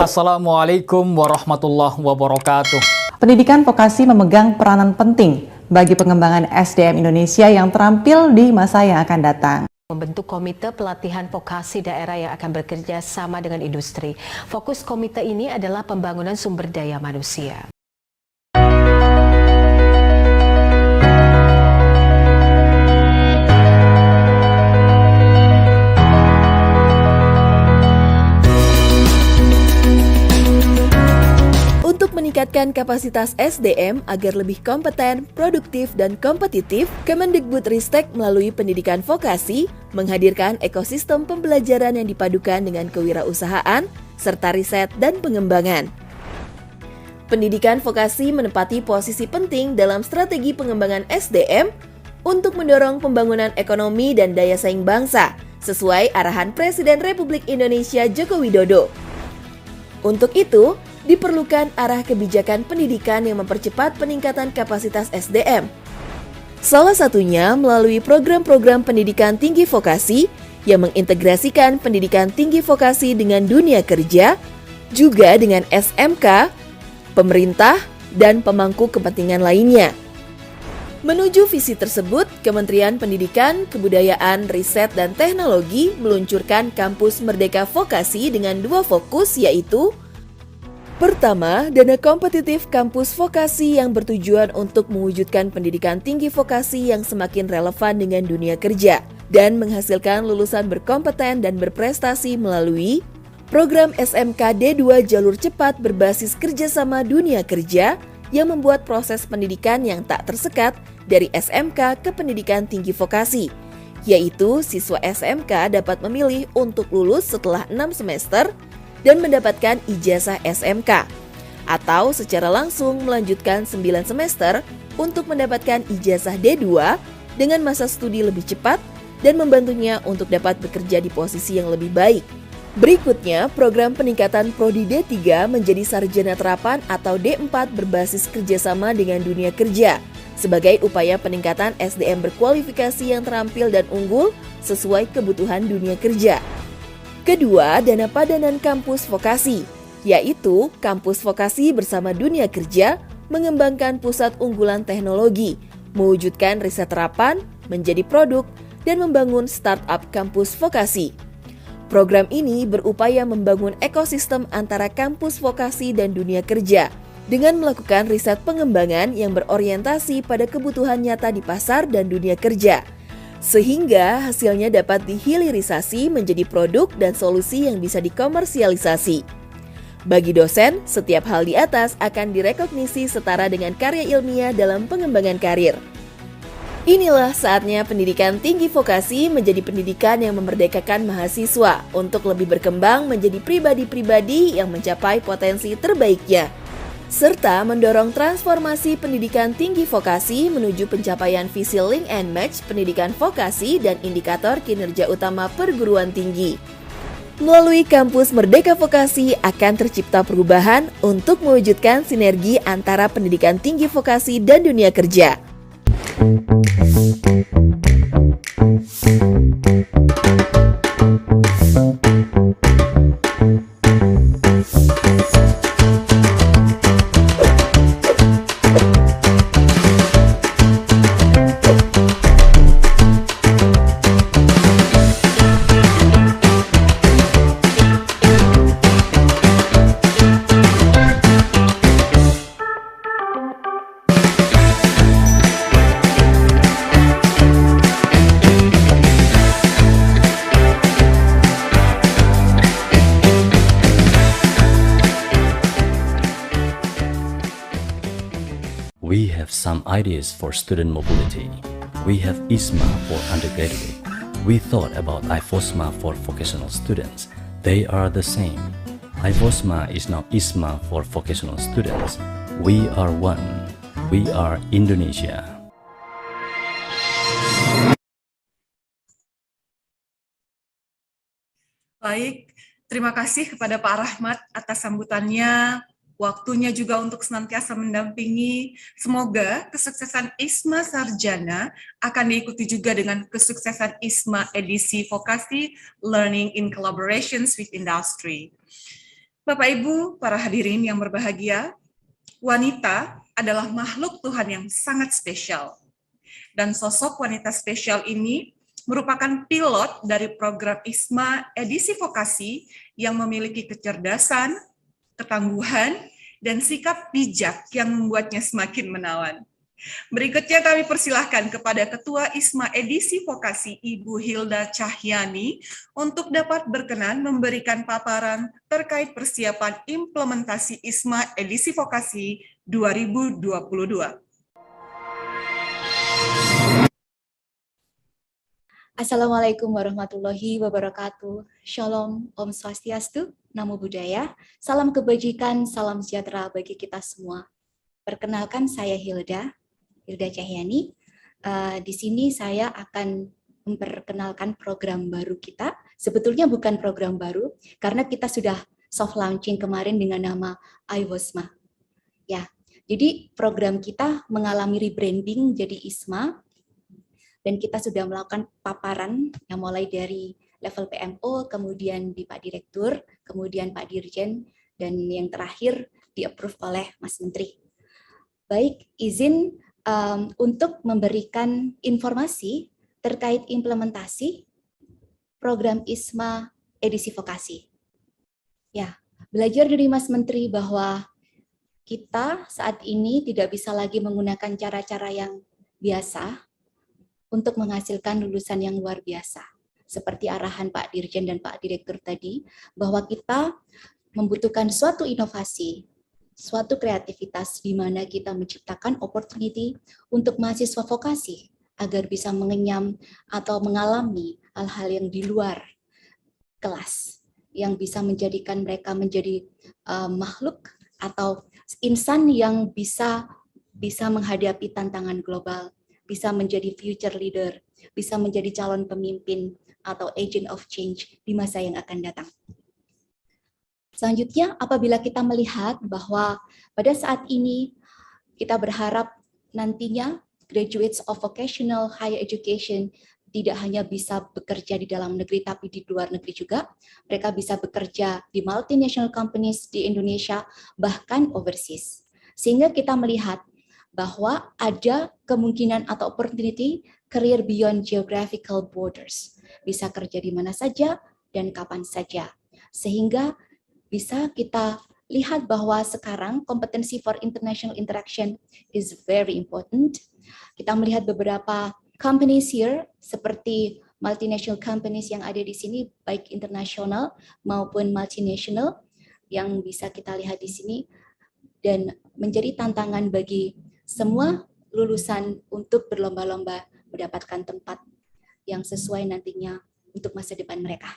Assalamualaikum warahmatullahi wabarakatuh. Pendidikan vokasi memegang peranan penting bagi pengembangan SDM Indonesia yang terampil di masa yang akan datang. Membentuk komite pelatihan vokasi daerah yang akan bekerja sama dengan industri. Fokus komite ini adalah pembangunan sumber daya manusia. Untuk meningkatkan kapasitas SDM agar lebih kompeten, produktif, dan kompetitif, Kemendikbudristek melalui pendidikan vokasi menghadirkan ekosistem pembelajaran yang dipadukan dengan kewirausahaan, serta riset dan pengembangan. Pendidikan vokasi menempati posisi penting dalam strategi pengembangan SDM untuk mendorong pembangunan ekonomi dan daya saing bangsa, sesuai arahan Presiden Republik Indonesia Joko Widodo. Untuk itu, diperlukan arah kebijakan pendidikan yang mempercepat peningkatan kapasitas SDM. Salah satunya melalui program-program pendidikan tinggi vokasi yang mengintegrasikan pendidikan tinggi vokasi dengan dunia kerja, juga dengan SMK, pemerintah, dan pemangku kepentingan lainnya. Menuju visi tersebut, Kementerian Pendidikan, Kebudayaan, Riset, dan Teknologi meluncurkan Kampus Merdeka Vokasi dengan 2 fokus, yaitu pertama, dana kompetitif kampus vokasi yang bertujuan untuk mewujudkan pendidikan tinggi vokasi yang semakin relevan dengan dunia kerja dan menghasilkan lulusan berkompeten dan berprestasi melalui program SMK D2 jalur cepat berbasis kerjasama dunia kerja yang membuat proses pendidikan yang tak tersekat dari SMK ke pendidikan tinggi vokasi, yaitu siswa SMK dapat memilih untuk lulus setelah 6 semester dan mendapatkan ijazah SMK, atau secara langsung melanjutkan 9 semester untuk mendapatkan ijazah D2 dengan masa studi lebih cepat dan membantunya untuk dapat bekerja di posisi yang lebih baik. Berikutnya, program peningkatan Prodi D3 menjadi sarjana terapan atau D4 berbasis kerjasama dengan dunia kerja, sebagai upaya peningkatan SDM berkualifikasi yang terampil dan unggul sesuai kebutuhan dunia kerja. Kedua, dana padanan kampus vokasi, yaitu kampus vokasi bersama dunia kerja mengembangkan pusat unggulan teknologi, mewujudkan riset terapan menjadi produk, dan membangun startup kampus vokasi. Program ini berupaya membangun ekosistem antara kampus vokasi dan dunia kerja dengan melakukan riset pengembangan yang berorientasi pada kebutuhan nyata di pasar dan dunia kerja, sehingga hasilnya dapat dihilirisasi menjadi produk dan solusi yang bisa dikomersialisasi. Bagi dosen, setiap hal di atas akan direkognisi setara dengan karya ilmiah dalam pengembangan karir. Inilah saatnya pendidikan tinggi vokasi menjadi pendidikan yang memerdekakan mahasiswa untuk lebih berkembang menjadi pribadi-pribadi yang mencapai potensi terbaiknya, serta mendorong transformasi pendidikan tinggi vokasi menuju pencapaian visi link and match pendidikan vokasi dan indikator kinerja utama perguruan tinggi. Melalui kampus Merdeka Vokasi akan tercipta perubahan untuk mewujudkan sinergi antara pendidikan tinggi vokasi dan dunia kerja. We have some ideas for student mobility. We have ISMA for undergraduate. We thought about IFOSMA for vocational students. They are the same. IFOSMA is now ISMA for vocational students. We are one. We are Indonesia. Baik, terima kasih kepada Pak Rahmat atas sambutannya. Waktunya juga untuk senantiasa mendampingi. Semoga kesuksesan ISMA Sarjana akan diikuti juga dengan kesuksesan ISMA edisi Vokasi Learning in Collaborations with Industry. Bapak Ibu, para hadirin yang berbahagia, wanita adalah makhluk Tuhan yang sangat spesial. Dan sosok wanita spesial ini merupakan pilot dari program ISMA edisi vokasi yang memiliki kecerdasan, ketangguhan, dan sikap bijak yang membuatnya semakin menawan. Berikutnya kami persilahkan kepada Ketua ISMA edisi vokasi Ibu Hilda Cahyani untuk dapat berkenan memberikan paparan terkait persiapan implementasi ISMA edisi vokasi 2022. Assalamualaikum warahmatullahi wabarakatuh. Shalom, Om Swastiastu, Namo Buddhaya, salam kebajikan, salam sejahtera bagi kita semua. Perkenalkan, saya Hilda Cahyani. Di sini saya akan memperkenalkan program baru kita. Sebetulnya bukan program baru, karena kita sudah soft launching kemarin dengan nama iWOSMA. Ya, jadi program kita mengalami rebranding jadi ISMA, dan kita sudah melakukan paparan yang mulai dari level PMO, kemudian di Pak Direktur, kemudian Pak Dirjen, dan yang terakhir di-approve oleh Mas Menteri. Baik, izin untuk memberikan informasi terkait implementasi program ISMA edisi vokasi. Ya, belajar dari Mas Menteri bahwa kita saat ini tidak bisa lagi menggunakan cara-cara yang biasa untuk menghasilkan lulusan yang luar biasa. Seperti arahan Pak Dirjen dan Pak Direktur tadi, bahwa kita membutuhkan suatu inovasi, suatu kreativitas di mana kita menciptakan opportunity untuk mahasiswa vokasi agar bisa mengenyam atau mengalami hal-hal yang di luar kelas, yang bisa menjadikan mereka menjadi makhluk atau insan yang bisa menghadapi tantangan global, bisa menjadi future leader, bisa menjadi calon pemimpin atau agent of change di masa yang akan datang. Selanjutnya, apabila kita melihat bahwa pada saat ini kita berharap nantinya graduates of vocational higher education tidak hanya bisa bekerja di dalam negeri, tapi di luar negeri juga. Mereka bisa bekerja di multinational companies di Indonesia, bahkan overseas. Sehingga kita melihat bahwa ada kemungkinan atau opportunity career beyond geographical borders. Bisa kerja di mana saja dan kapan saja. Sehingga bisa kita lihat bahwa sekarang kompetensi for international interaction is very important. Kita melihat beberapa companies here, seperti multinational companies yang ada di sini, baik internasional maupun multinational, yang bisa kita lihat di sini, dan menjadi tantangan bagi semua lulusan untuk berlomba-lomba mendapatkan tempat yang sesuai nantinya untuk masa depan mereka.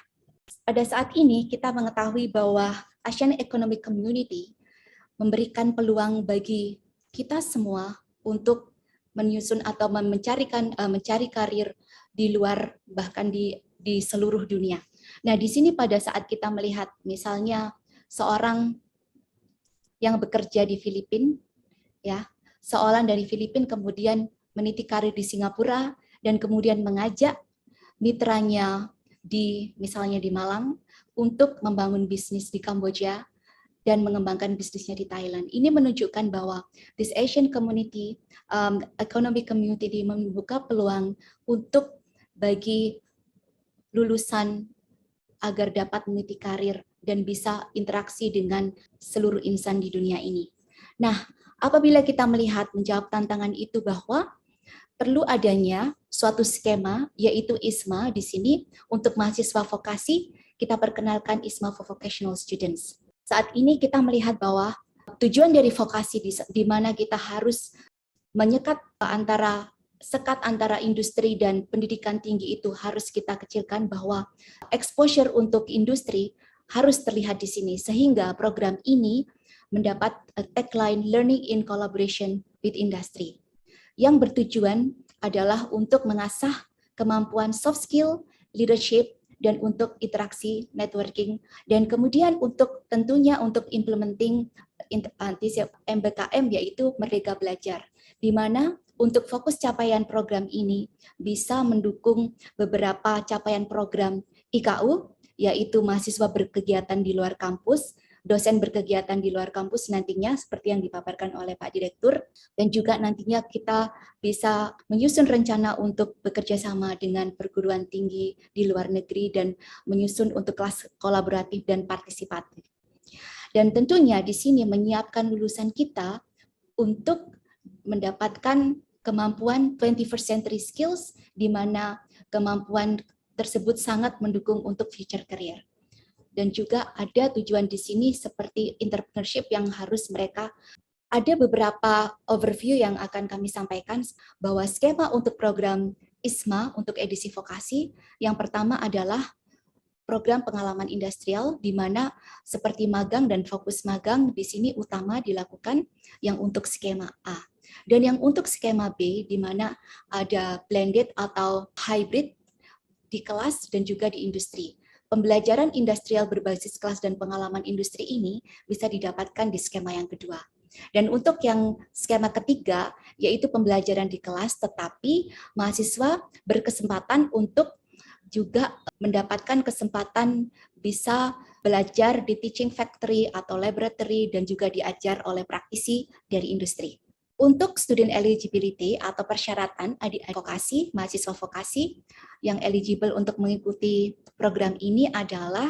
Pada saat ini kita mengetahui bahwa Asian Economic Community memberikan peluang bagi kita semua untuk menyusun atau mencari karir di luar, bahkan di seluruh dunia. Nah, di sini pada saat kita melihat misalnya seorang yang bekerja di Filipina, ya, seorang dari Filipina kemudian meniti karir di Singapura dan kemudian mengajak mitranya misalnya di Malang untuk membangun bisnis di Kamboja dan mengembangkan bisnisnya di Thailand. Ini menunjukkan bahwa this Asian community, economic community membuka peluang untuk bagi lulusan agar dapat meniti karir dan bisa interaksi dengan seluruh insan di dunia ini. Nah, apabila kita melihat menjawab tantangan itu bahwa perlu adanya suatu skema, yaitu ISMA di sini untuk mahasiswa vokasi, kita perkenalkan ISMA for Vocational Students. Saat ini kita melihat bahwa tujuan dari vokasi di mana kita harus sekat antara industri dan pendidikan tinggi itu harus kita kecilkan, bahwa exposure untuk industri harus terlihat di sini, sehingga program ini mendapat tagline Learning in Collaboration with Industry, yang bertujuan adalah untuk mengasah kemampuan soft skill, leadership, dan untuk interaksi, networking, dan kemudian tentunya untuk implementing MBKM, yaitu Merdeka Belajar, di mana untuk fokus capaian program ini bisa mendukung beberapa capaian program IKU, yaitu mahasiswa berkegiatan di luar kampus, dosen berkegiatan di luar kampus nantinya seperti yang dipaparkan oleh Pak Direktur, dan juga nantinya kita bisa menyusun rencana untuk bekerja sama dengan perguruan tinggi di luar negeri dan menyusun untuk kelas kolaboratif dan partisipatif. Dan tentunya di sini menyiapkan lulusan kita untuk mendapatkan kemampuan 21st century skills, di mana kemampuan tersebut sangat mendukung untuk future career. Dan juga ada tujuan di sini seperti entrepreneurship yang harus mereka. Ada beberapa overview yang akan kami sampaikan bahwa skema untuk program ISMA untuk edisi vokasi yang pertama adalah program pengalaman industrial, di mana seperti magang dan fokus magang di sini utama dilakukan yang untuk skema A. Dan yang untuk skema B, di mana ada blended atau hybrid di kelas dan juga di industri. Pembelajaran industrial berbasis kelas dan pengalaman industri ini bisa didapatkan di skema yang kedua. Dan untuk yang skema ketiga, yaitu pembelajaran di kelas, tetapi mahasiswa berkesempatan untuk juga mendapatkan kesempatan bisa belajar di teaching factory atau laboratory dan juga diajar oleh praktisi dari industri. Untuk student eligibility atau persyaratan adik vokasi, mahasiswa vokasi yang eligible untuk mengikuti program ini adalah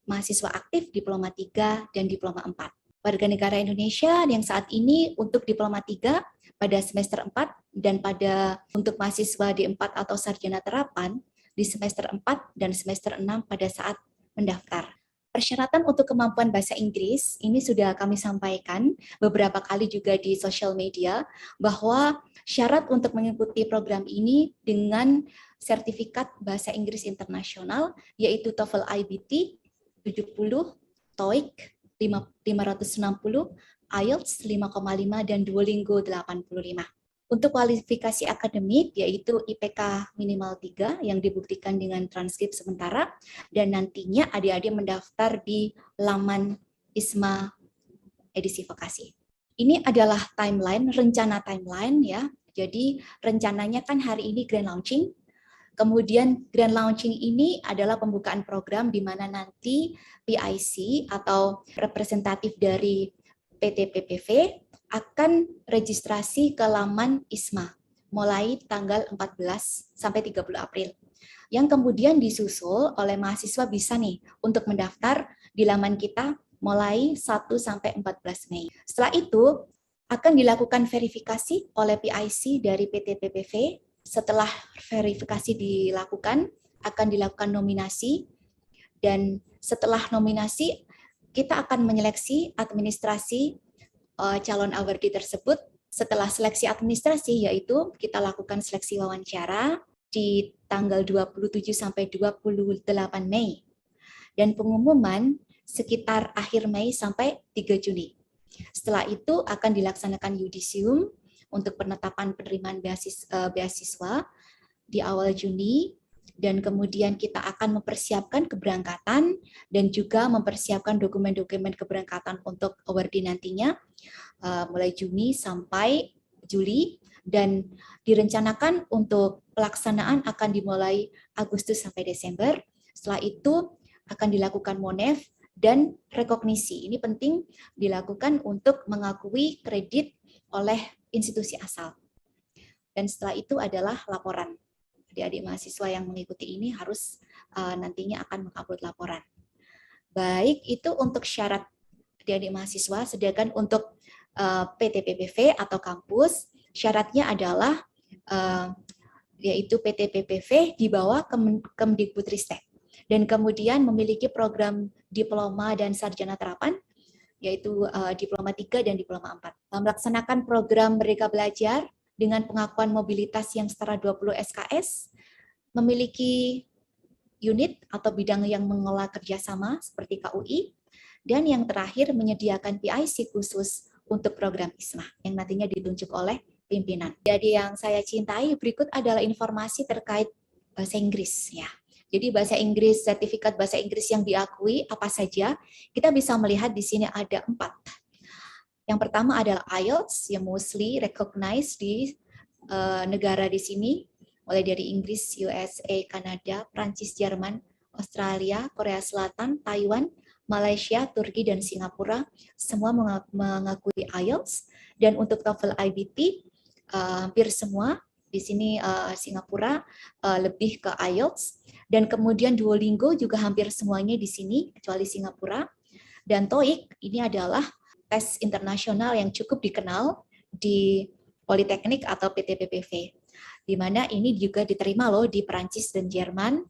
mahasiswa aktif diploma 3 dan diploma 4. Warga negara Indonesia yang saat ini untuk diploma 3 pada semester 4 dan untuk mahasiswa D4 atau sarjana terapan di semester 4 dan semester 6 pada saat mendaftar. Persyaratan untuk kemampuan bahasa Inggris ini sudah kami sampaikan beberapa kali juga di sosial media, bahwa syarat untuk mengikuti program ini dengan sertifikat bahasa Inggris internasional yaitu TOEFL IBT 70, TOEIC 560, IELTS 5,5 dan Duolingo 85. Untuk kualifikasi akademik yaitu IPK minimal 3 yang dibuktikan dengan transkrip sementara, dan nantinya adik-adik mendaftar di laman ISMA edisi vokasi. Ini adalah timeline, rencana timeline ya. Jadi rencananya kan hari ini grand launching. Kemudian grand launching ini adalah pembukaan program di mana nanti PIC atau representatif dari PT PPV akan registrasi ke laman ISMA mulai tanggal 14 sampai 30 April. Yang kemudian disusul oleh mahasiswa bisa nih untuk mendaftar di laman kita mulai 1 sampai 14 Mei. Setelah itu akan dilakukan verifikasi oleh PIC dari PT PPV. Setelah verifikasi dilakukan, akan dilakukan nominasi, dan setelah nominasi kita akan menyeleksi administrasi calon awardee tersebut. Setelah seleksi administrasi, yaitu kita lakukan seleksi wawancara di tanggal 27 sampai 28 Mei. Dan pengumuman sekitar akhir Mei sampai 3 Juni. Setelah itu akan dilaksanakan yudisium untuk penetapan penerimaan beasiswa di awal Juni, dan kemudian kita akan mempersiapkan keberangkatan dan juga mempersiapkan dokumen-dokumen keberangkatan untuk awardee nantinya mulai Juni sampai Juli, dan direncanakan untuk pelaksanaan akan dimulai Agustus sampai Desember. Setelah itu akan dilakukan MONEF dan rekognisi. Ini penting dilakukan untuk mengakui kredit oleh institusi asal. Dan setelah itu adalah laporan. Adik-adik mahasiswa yang mengikuti ini harus nantinya akan mengupload laporan. Baik, itu untuk syarat adik-adik mahasiswa. Sedangkan untuk PT PPV atau kampus, syaratnya adalah yaitu PT PPV di bawah Kemdikbudristek, dan kemudian memiliki program diploma dan sarjana terapan, yaitu diploma 3 dan diploma 4. Melaksanakan program Merdeka Belajar dengan pengakuan mobilitas yang setara 20 SKS, memiliki unit atau bidang yang mengelola kerjasama seperti KUI, dan yang terakhir menyediakan PIC khusus untuk program ISMA yang nantinya ditunjuk oleh pimpinan. Jadi yang saya cintai, berikut adalah informasi terkait bahasa Inggris ya. Jadi bahasa Inggris, sertifikat bahasa Inggris yang diakui apa saja, kita bisa melihat di sini ada 4. Yang pertama adalah IELTS yang mostly recognized di negara di sini, mulai dari Inggris, USA, Kanada, Prancis, Jerman, Australia, Korea Selatan, Taiwan, Malaysia, Turki, dan Singapura semua mengakui IELTS. Dan untuk TOEFL IBT, hampir semua di sini Singapura lebih ke IELTS. Dan kemudian Duolingo juga hampir semuanya di sini, kecuali Singapura. Dan TOEIC ini adalah tes internasional yang cukup dikenal di Politeknik atau PTPPV, di mana ini juga diterima loh di Perancis dan Jerman,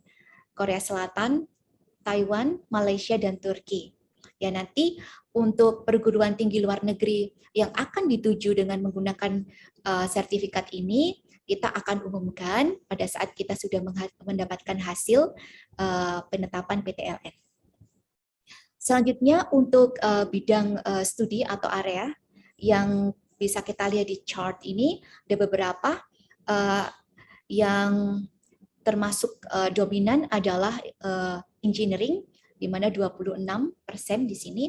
Korea Selatan, Taiwan, Malaysia, dan Turki. Ya, nanti untuk perguruan tinggi luar negeri yang akan dituju dengan menggunakan sertifikat ini, kita akan umumkan pada saat kita sudah mendapatkan hasil penetapan PTLN. Selanjutnya untuk bidang studi atau area yang bisa kita lihat di chart ini, ada beberapa yang termasuk dominan adalah engineering, di mana 26% di sini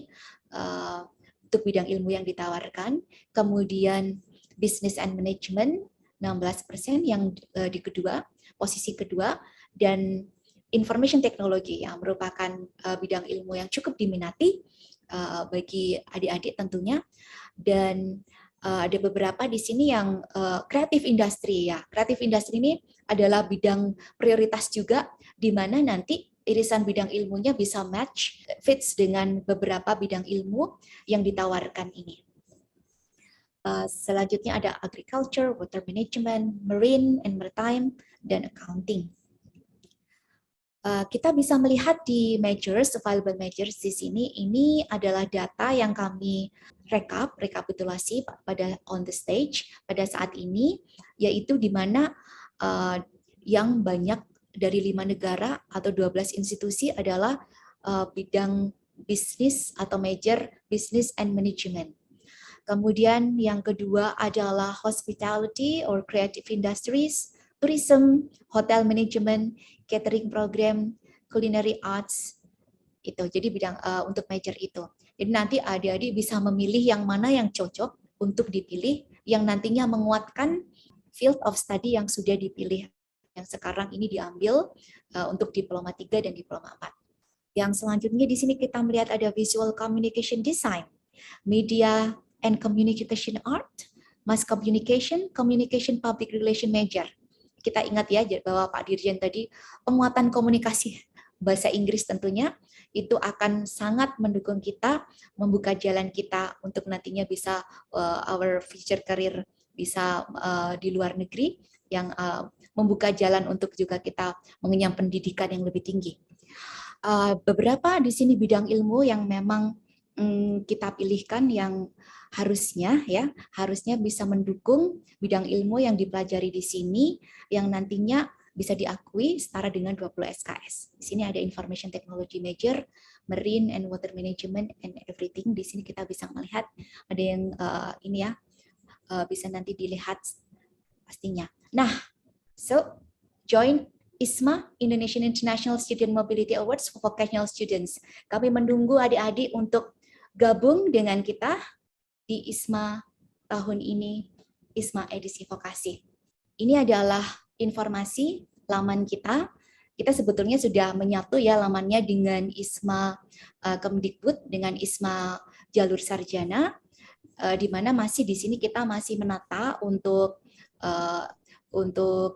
untuk bidang ilmu yang ditawarkan. Kemudian business and management 16% yang di kedua, posisi kedua, dan information technology yang merupakan bidang ilmu yang cukup diminati bagi adik-adik tentunya. Dan ada beberapa di sini yang creative industry ya. Creative industry ini adalah bidang prioritas juga, di mana nanti irisan bidang ilmunya bisa match, fits dengan beberapa bidang ilmu yang ditawarkan ini. Selanjutnya ada agriculture, water management, marine and maritime, dan accounting. Kita bisa melihat di measures, available measures di sini, ini adalah data yang kami rekapitulasi pada on the stage pada saat ini, yaitu di mana yang banyak dari 5 negara atau 12 institusi adalah bidang bisnis atau major business and management. Kemudian yang kedua adalah hospitality or creative industries, tourism, hotel management, catering program, culinary arts, itu. Jadi bidang untuk major itu. Jadi nanti adik-adik bisa memilih yang mana yang cocok untuk dipilih, yang nantinya menguatkan field of study yang sudah dipilih, yang sekarang ini diambil untuk diploma 3 dan diploma 4. Yang selanjutnya di sini kita melihat ada visual communication design, media and communication art, mass communication, communication public relation major. Kita ingat ya bahwa Pak Dirjen tadi penguatan komunikasi bahasa Inggris tentunya itu akan sangat mendukung kita, membuka jalan kita untuk nantinya bisa our future career bisa di luar negeri, yang membuka jalan untuk juga kita mengenyam pendidikan yang lebih tinggi. Beberapa di sini bidang ilmu yang memang kita pilihkan yang harusnya bisa mendukung bidang ilmu yang dipelajari di sini, yang nantinya bisa diakui setara dengan 20 SKS. Di sini ada information technology major, marine and water management and everything. Di sini kita bisa melihat ada yang ini ya, bisa nanti dilihat pastinya. Nah, so join ISMA, Indonesian International Student Mobility Awards for Vocational Students. Kami menunggu adik-adik untuk gabung dengan kita di ISMA tahun ini, ISMA edisi vokasi. Ini adalah informasi laman kita. Kita sebetulnya sudah menyatu ya lamannya dengan ISMA Kemdikbud, dengan ISMA jalur sarjana, di mana masih di sini kita masih menata untuk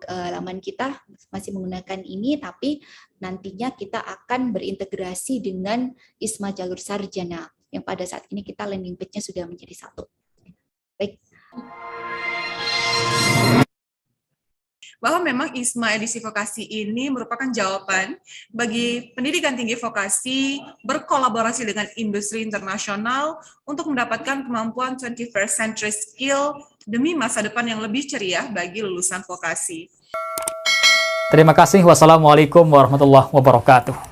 laman kita masih menggunakan ini, tapi nantinya kita akan berintegrasi dengan ISMA jalur sarjana, yang pada saat ini kita landing page-nya sudah menjadi satu. Baik. Bahwa memang ISMA edisi vokasi ini merupakan jawaban bagi pendidikan tinggi vokasi berkolaborasi dengan industri internasional untuk mendapatkan kemampuan 21st century skill demi masa depan yang lebih ceria bagi lulusan vokasi. Terima kasih. Wassalamualaikum warahmatullahi wabarakatuh.